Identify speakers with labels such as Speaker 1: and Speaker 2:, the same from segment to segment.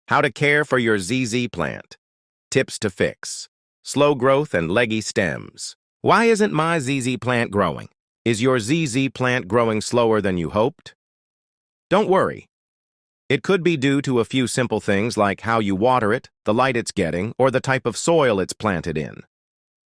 Speaker 1: How to care for your ZZ plant. Tips to fix. Slow growth and leggy stems. Why isn't my ZZ plant growing? Is your ZZ plant growing slower than you hoped? Don't worry. It could be due to a few simple things like how you water it, the light it's getting, or the type of soil it's planted in.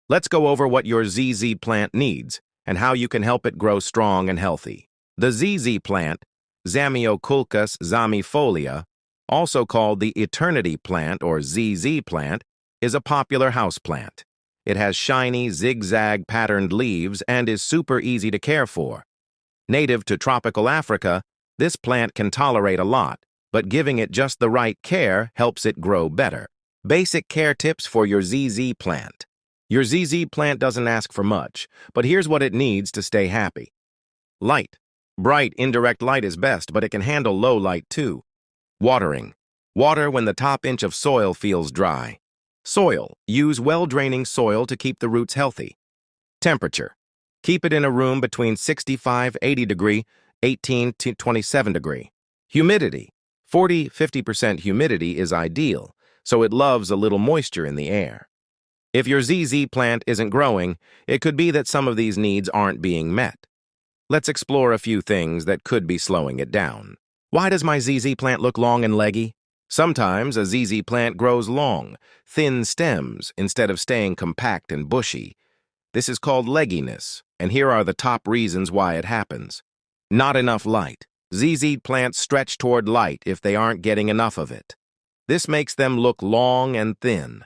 Speaker 1: Let's go over what your ZZ plant needs and how you can help it grow strong and healthy. The ZZ plant, Zamioculcas zamifolia, also called the eternity plant or ZZ plant, is a popular houseplant. It has shiny, zigzag patterned leaves and is super easy to care for. Native to tropical Africa, this plant can tolerate a lot, but giving it just the right care helps it grow better. Basic care tips for your ZZ plant. Your ZZ plant doesn't ask for much, but here's what it needs to stay happy. Light. Bright, indirect light is best, but it can handle low light too. Watering. Water when the top inch of soil feels dry. Soil. Use well-draining soil to keep the roots healthy. Temperature. Keep it in a room between 65–80 degree, 18 to 27 degree. Humidity. 40–50% humidity is ideal, so it loves a little moisture in the air. If your ZZ plant isn't growing, it could be that some of these needs aren't being met. Let's explore a few things that could be slowing it down. Why does my ZZ plant look long and leggy? Sometimes a ZZ plant grows long, thin stems instead of staying compact and bushy. This is called legginess, and here are the top reasons why it happens. Not enough light. ZZ plants stretch toward light if they aren't getting enough of it. This makes them look long and thin.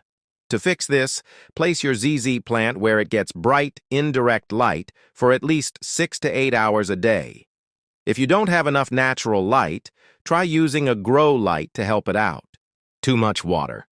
Speaker 1: To fix this, place your ZZ plant where it gets bright, indirect light for at least 6 to 8 hours a day. If you don't have enough natural light, try using a grow light to help it out. Too much water.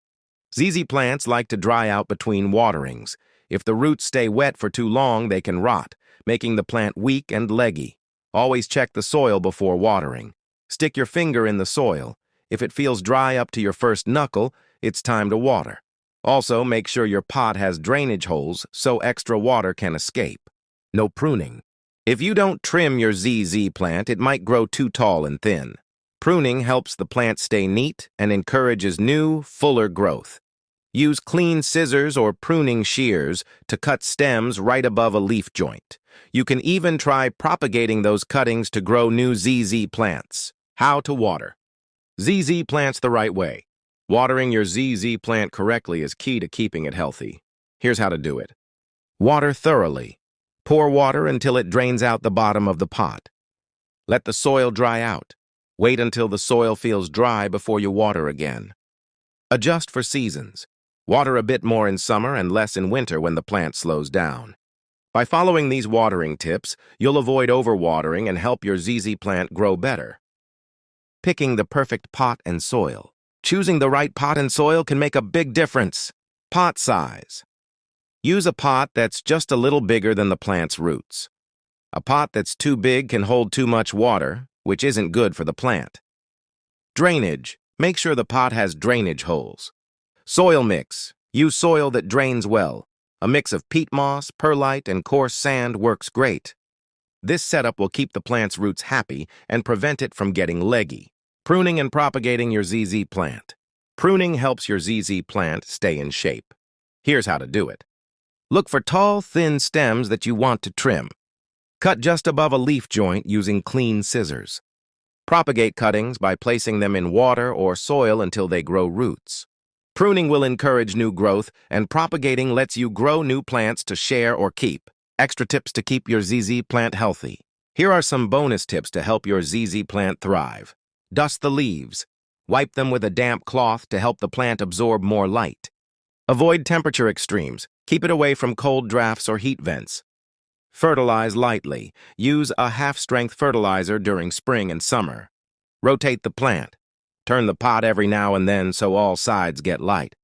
Speaker 1: ZZ plants like to dry out between waterings. If the roots stay wet for too long, they can rot, making the plant weak and leggy. Always check the soil before watering. Stick your finger in the soil. If it feels dry up to your first knuckle, it's time to water. Also, make sure your pot has drainage holes so extra water can escape. No pruning. If you don't trim your ZZ plant, it might grow too tall and thin. Pruning helps the plant stay neat and encourages new, fuller growth. Use clean scissors or pruning shears to cut stems right above a leaf joint. You can even try propagating those cuttings to grow new ZZ plants. How to water. ZZ plants the right way. Watering your ZZ plant correctly is key to keeping it healthy. Here's how to do it. Water thoroughly. Pour water until it drains out the bottom of the pot. Let the soil dry out. Wait until the soil feels dry before you water again. Adjust for seasons. Water a bit more in summer and less in winter when the plant slows down. By following these watering tips, you'll avoid overwatering and help your ZZ plant grow better. Picking the perfect pot and soil. Choosing the right pot and soil can make a big difference. Pot size. Use a pot that's just a little bigger than the plant's roots. A pot that's too big can hold too much water, which isn't good for the plant. Drainage. Make sure the pot has drainage holes. Soil mix. Use soil that drains well. A mix of peat moss, perlite, and coarse sand works great. This setup will keep the plant's roots happy and prevent it from getting leggy. Pruning and propagating your ZZ plant. Pruning helps your ZZ plant stay in shape. Here's how to do it. Look for tall, thin stems that you want to trim. Cut just above a leaf joint using clean scissors. Propagate cuttings by placing them in water or soil until they grow roots. Pruning will encourage new growth, and propagating lets you grow new plants to share or keep. Extra tips to keep your ZZ plant healthy. Here are some bonus tips to help your ZZ plant thrive. Dust the leaves. Wipe them with a damp cloth to help the plant absorb more light. Avoid temperature extremes. Keep it away from cold drafts or heat vents. Fertilize lightly. Use a half-strength fertilizer during spring and summer. Rotate the plant. Turn the pot every now and then so all sides get light.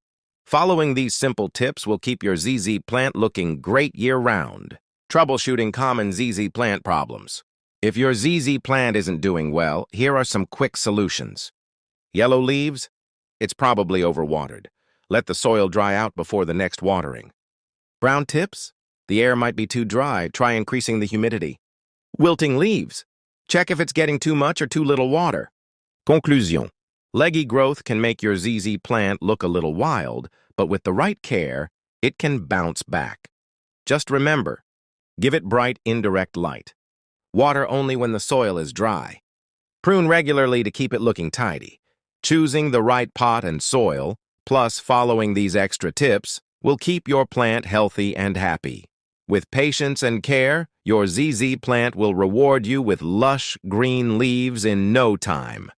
Speaker 1: Following these simple tips will keep your ZZ plant looking great year-round. Troubleshooting common ZZ plant problems. If your ZZ plant isn't doing well, here are some quick solutions. Yellow leaves? It's probably overwatered. Let the soil dry out before the next watering. Brown tips? The air might be too dry. Try increasing the humidity. Wilting leaves? Check if it's getting too much or too little water. Conclusion. Leggy growth can make your ZZ plant look a little wild, but with the right care, it can bounce back. Just remember, give it bright, indirect light. Water only when the soil is dry. Prune regularly to keep it looking tidy. Choosing the right pot and soil, plus following these extra tips, will keep your plant healthy and happy. With patience and care, your ZZ plant will reward you with lush green leaves in no time.